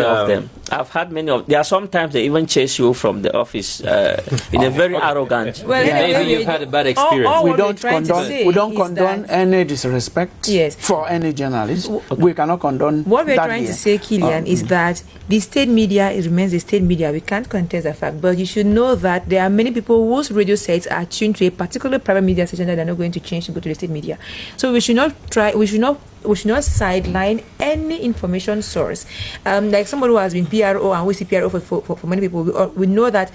Speaker 6: I've had many of them. There are sometimes they even chase you from the office in a very arrogant.
Speaker 5: Well, maybe you've had a bad experience.
Speaker 3: We don't condone any disrespect for any journalist. We cannot condone.
Speaker 4: What we're trying to say, Killian, is that the state media remains the state media. We can't contest the fact, but you should know that there are many people whose radio sets are tuned to a particular private media station that they're not going to change to go to the state media. So we should not try. We should not sideline any information source. Like somebody who has been PRO and we see PRO for many people, we know that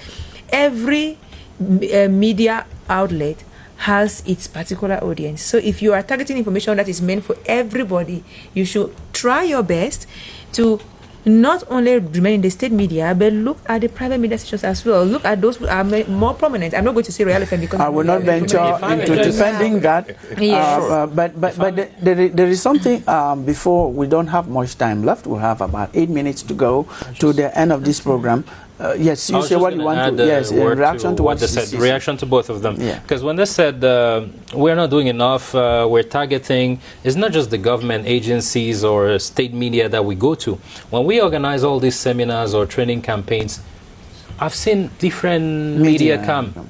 Speaker 4: every media outlet has its particular audience. So if you are targeting information that is meant for everybody, you should try your best to not only remain in the state media, but look at the private media stations as well. Look at those who are more prominent. I'm not going to say Royal FM because
Speaker 3: I will not venture into defending that. But there is something before we don't have much time left. We have about 8 minutes to go to the end of this program. Yes, you say what you want to. Yes, in reaction to what they said.
Speaker 5: Reaction to both of them. Because when they said we're not doing enough, we're targeting. It's not just the government agencies or state media that we go to. When we organize all these seminars or training campaigns, I've seen different media come.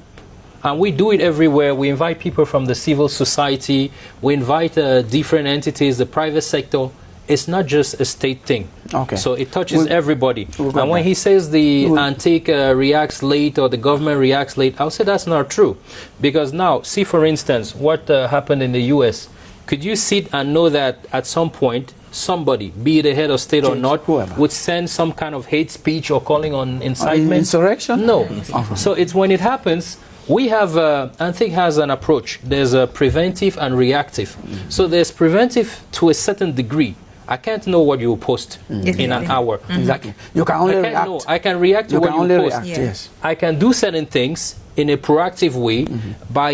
Speaker 5: And we do it everywhere. We invite people from the civil society. We invite different entities, the private sector. It's not just a state thing. Okay. So it touches everybody. And when he says the antique reacts late or the government reacts late, I'll say that's not true. Because now, see for instance, what happened in the US. Could you sit and know that at some point, somebody, be it a head of state or not, would send some kind of hate speech or calling on incitement?
Speaker 3: Insurrection?
Speaker 5: No. So it's when it happens. We have, Antique has an approach. There's a preventive and reactive. So there's preventive to a certain degree. I can't know what you will post in an hour.
Speaker 3: Exactly. You can only react.
Speaker 5: I can react to what you post.
Speaker 3: Yes.
Speaker 5: I can do certain things in a proactive way by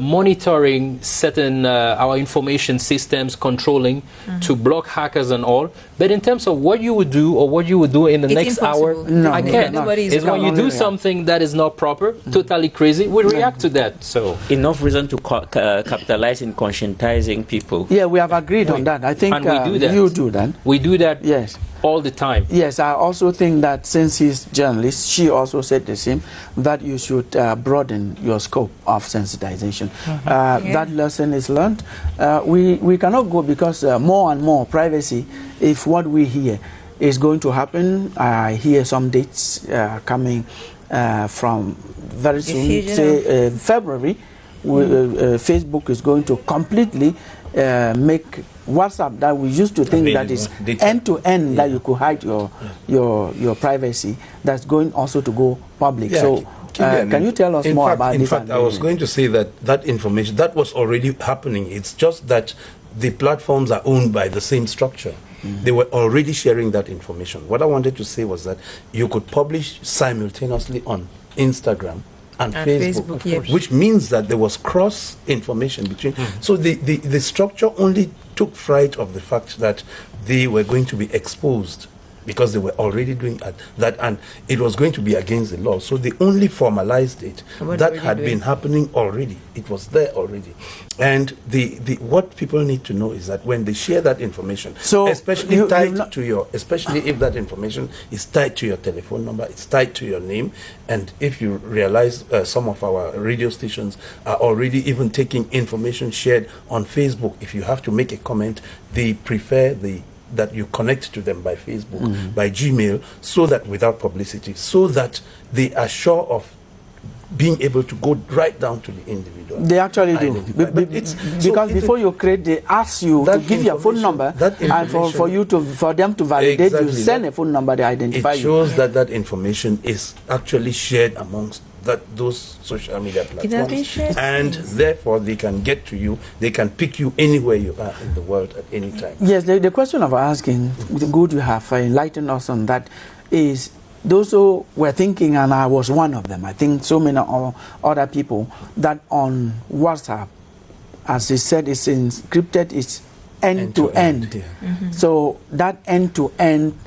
Speaker 5: monitoring certain our information systems, controlling to block hackers and all. But in terms of what you would do or what you would do in the next hour, I can't. It's when you do something that is not proper, totally crazy, we react to that. So
Speaker 6: enough reason to capitalize in conscientizing people.
Speaker 3: Yeah, we have agreed on that. I think
Speaker 5: and we do that.
Speaker 3: You do that.
Speaker 5: We do that.
Speaker 3: Yes.
Speaker 5: All the time.
Speaker 3: Yes, I also think that since he's journalist, she also said the same, that you should broaden your scope of sensitization. That lesson is learned. We cannot go because more and more privacy, if what we hear is going to happen, I hear some dates coming from very soon, say February, Facebook is going to completely make WhatsApp that we used to think that is end-to-end that you could hide your privacy, that's going also to go public. So can you tell us more about this?
Speaker 2: In fact, I was going to say that information, that was already happening. It's just that the platforms are owned by the same structure. They were already sharing that information. What I wanted to say was that you could publish simultaneously on Instagram and Facebook, which means that there was cross information between. So the structure only took fright of the fact that they were going to be exposed because they were already doing that, and it was going to be against the law. So they only formalized it. That had been happening already. It was there already. And what people need to know is that when they share that information, so especially if that information is tied to your telephone number, it's tied to your name, and if you realize some of our radio stations are already even taking information shared on Facebook, if you have to make a comment, they prefer that you connect to them by Facebook, by Gmail, so that without publicity, so that they are sure of being able to go right down to the individual.
Speaker 3: They actually do. Because before you create, they ask you to give your phone number, and for them to validate, you send a phone number, they identify you.
Speaker 2: It shows that information is actually shared amongst those social media platforms, and therefore they can get to you, they can pick you anywhere you are in the world at any time.
Speaker 3: Yes, the question of asking, good you have enlightened us on that, is those who were thinking, and I was one of them, I think so many other people, that on WhatsApp, as they said, it's encrypted, it's end-to-end.
Speaker 2: Yeah.
Speaker 3: So that end-to-end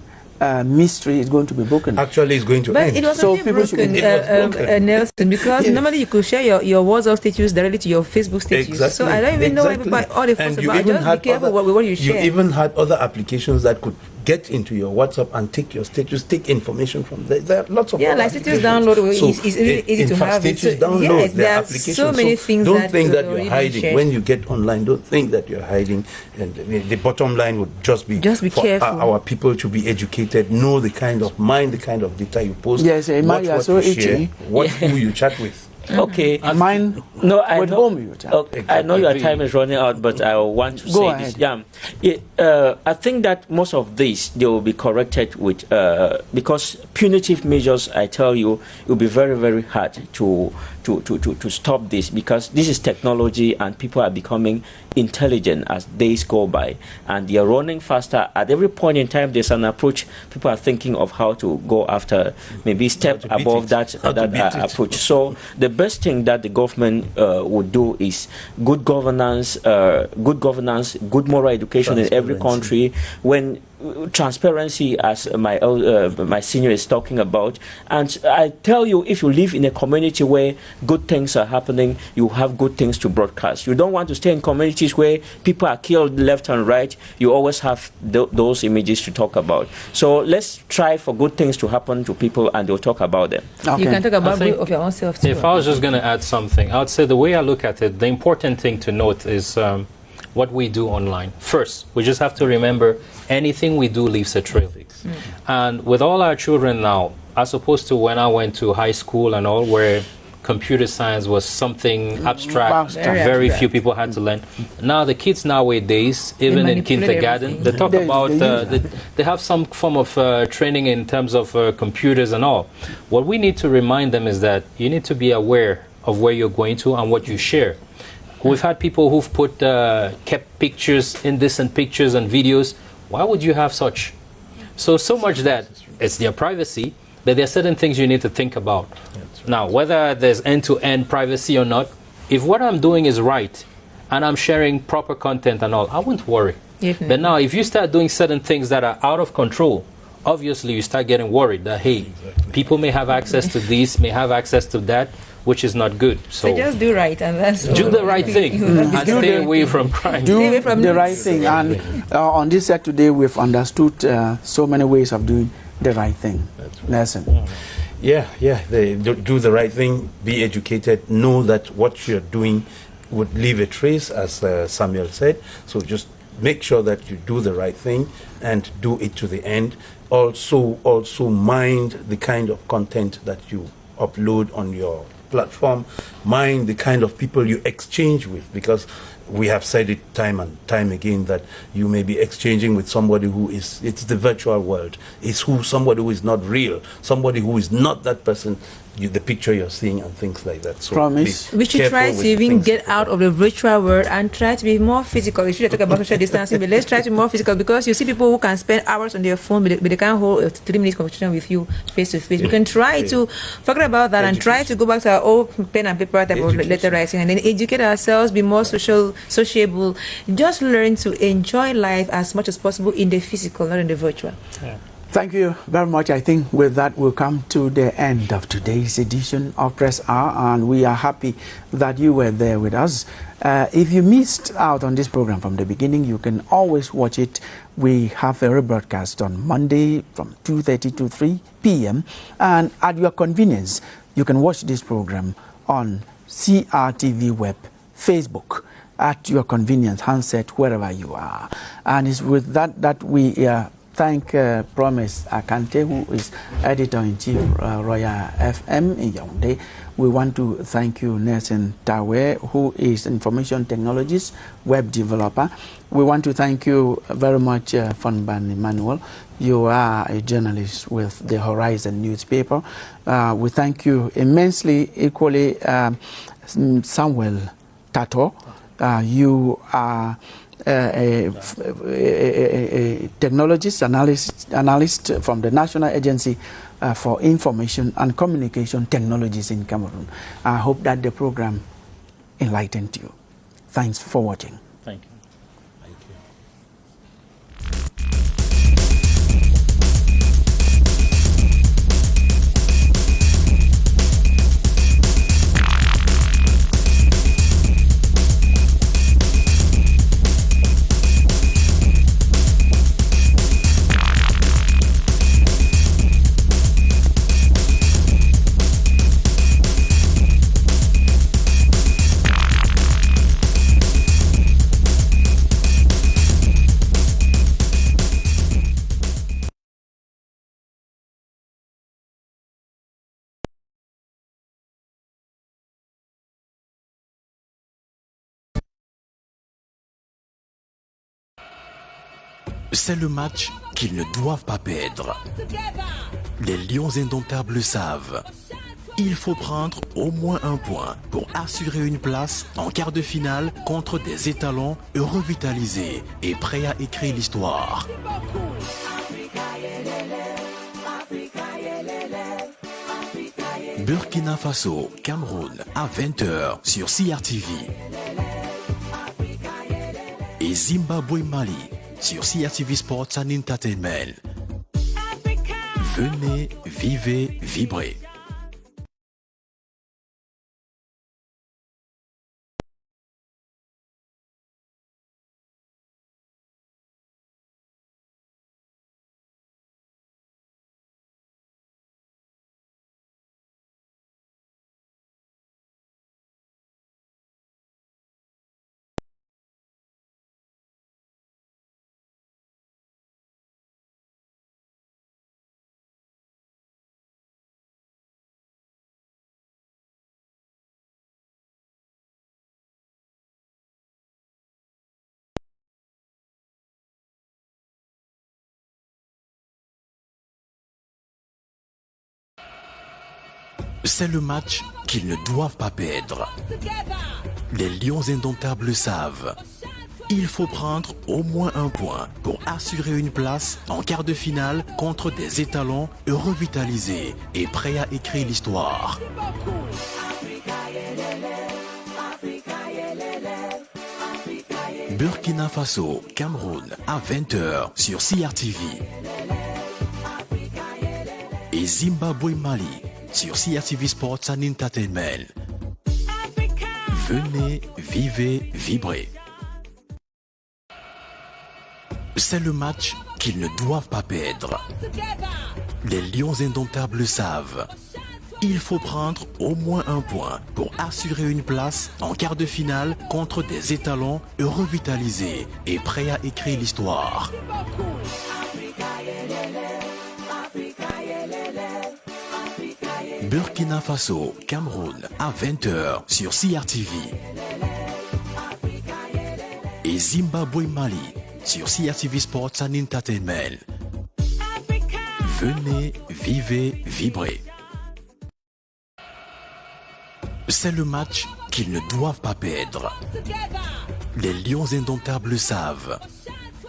Speaker 3: mystery is going to be broken.
Speaker 2: Actually, it's going to end.
Speaker 4: It was so people broken, Nelson, because normally you could share your WhatsApp status directly to your Facebook status.
Speaker 2: Exactly.
Speaker 4: So I don't even know about all the fuss about. Just be careful what you share.
Speaker 2: You even had other applications that could get into your WhatsApp and take your status, take information from there. There are lots of
Speaker 4: like status download is easy to have.
Speaker 2: Status download,
Speaker 4: yes, there are so many things.
Speaker 2: Don't think that you're hiding when you get online. Don't think that you're hiding. And the bottom line would just be for
Speaker 4: careful.
Speaker 2: Our people to be educated, know the kind of data you post,
Speaker 3: yes,
Speaker 2: what you share, who you chat with.
Speaker 3: Okay, mine.
Speaker 6: No, I know.
Speaker 3: Okay.
Speaker 6: I know your time is running out, but I want to say this. Yeah, I think that most of this they will be corrected with because punitive measures. I tell you, it will be very, very hard to stop this, because this is technology and people are becoming intelligent as days go by, and they are running faster. At every point in time, there's an approach. People are thinking of how to go after, maybe step above that approach. So the best thing that the government would do is good governance, good moral education in every country. When transparency, as my senior is talking about, and I tell you, if you live in a community where good things are happening, you have good things to broadcast. You don't want to stay in communities where people are killed left and right. You always have those images to talk about. So let's try for good things to happen to people, and they'll talk about them.
Speaker 4: Okay. You can talk about of your own self too.
Speaker 5: If I was just going to add something, I would say the way I look at it, the important thing to note is what we do online. First, we just have to remember anything we do leaves a trail. And with all our children now, as opposed to when I went to high school and all, where computer science was something abstract, very few people had to learn. Now the kids nowadays, even in kindergarten, they talk about, they have some form of training in terms of computers and all. What we need to remind them is that you need to be aware of where you're going to and what you share. We've had people who've kept pictures, indecent pictures and videos. Why would you have such? So much that it's their privacy, but there are certain things you need to think about. Right. Now, whether there's end-to-end privacy or not, if what I'm doing is right and I'm sharing proper content and all, I wouldn't worry. But now, if you start doing certain things that are out of control, obviously you start getting worried that, hey, people may have access to this, may have access to that, which is not good. So
Speaker 4: just do right, and that's
Speaker 5: do the right thing and stay away from crime.
Speaker 3: Do the right thing. And on this set today, we've understood so many ways of doing the right thing. Lesson.
Speaker 2: Yeah. They do the right thing. Be educated. Know that what you're doing would leave a trace, as Samuel said. So just make sure that you do the right thing and do it to the end. Also mind the kind of content that you upload on your platform. Mind the kind of people you exchange with, because we have said it time and time again that you may be exchanging with somebody who is, it's the virtual world. It's somebody who is not real, somebody who is not that person, the picture you're seeing and things like that. So
Speaker 3: promise.
Speaker 4: We should try to even get out of the virtual world and try to be more physical. We should talk about social distancing, but let's try to be more physical, because you see people who can spend hours on their phone, but they can't hold a 3-minute conversation with you face to face. We can try to forget about that and try to go back to our old pen and paper type of letter writing, and then educate ourselves, be more sociable, just learn to enjoy life as much as possible in the physical, not in the virtual.
Speaker 3: Thank you very much. I think with that we'll come to the end of today's edition of Press Hour, and we are happy that you were there with us. If you missed out on this program from the beginning, you can always watch it. We have a rebroadcast on Monday from 2:30 to 3 p.m. and at your convenience, you can watch this program on CRTV Web, Facebook, at your convenience, handset, wherever you are. And it's with that we thank Promise Akante, who is Editor-in-Chief, Royal FM in Yaoundé. We want to thank you, Nelson Tawe, who is Information Technologist, Web Developer. We want to thank you very much, Fonban Emmanuel. You are a journalist with the Horizon newspaper. We thank you immensely, equally, Samuel Tato. You are a technologist, analyst from the National Agency for Information and Communication Technologies in Cameroon. I hope that the program enlightened you. Thanks for watching.
Speaker 6: Thank you.
Speaker 2: Thank you.
Speaker 7: C'est le match qu'ils ne doivent pas perdre. Les Lions indomptables le savent. Il faut prendre au moins un point pour assurer une place en quart de finale contre des étalons revitalisés et prêts à écrire l'histoire. Burkina Faso, Cameroun à 20h sur CRTV. Et Zimbabwe-Mali sur CRTV Sports and Entertainment. Venez, vivez, vibrez. C'est le match qu'ils ne doivent pas perdre. Les Lions indomptables le savent. Il faut prendre au moins un point pour assurer une place en quart de finale contre des étalons revitalisés et prêts à écrire l'histoire. Burkina Faso, Cameroun à 20h sur CRTV. Et Zimbabwe-Mali sur CRTV Sports and Entertainment. Venez, vivez, vibrez. C'est le match qu'ils ne doivent pas perdre. Les Lions indomptables le savent. Il faut prendre au moins un point pour assurer une place en quart de finale contre des étalons revitalisés et prêts à écrire l'histoire. Burkina Faso, Cameroun à 20h sur CRTV. Et Zimbabwe-Mali sur CRTV Sports and Entertainment. Venez, vivez, vibrez. C'est le match qu'ils ne doivent pas perdre. Les Lions indomptables le savent.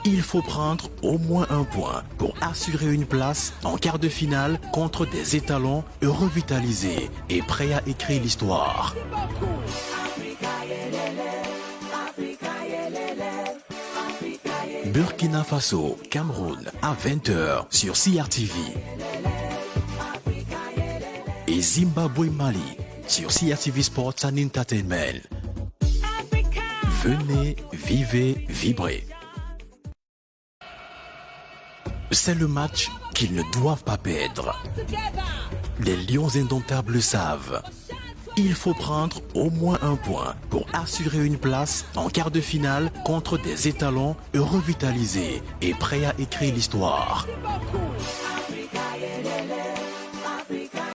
Speaker 7: Il faut prendre au moins un point pour assurer une place en quart de finale contre des étalons revitalisés et prêts à écrire l'histoire. Burkina Faso, Cameroun à 20h sur CRTV. Et Zimbabwe-Mali sur CRTV Sports and Entertainment. Venez, vivez, vibrez. C'est le match qu'ils ne doivent pas perdre. Les Lions indomptables le savent. Il faut prendre au moins un point pour assurer une place en quart de finale contre des étalons revitalisés et prêts à écrire l'histoire.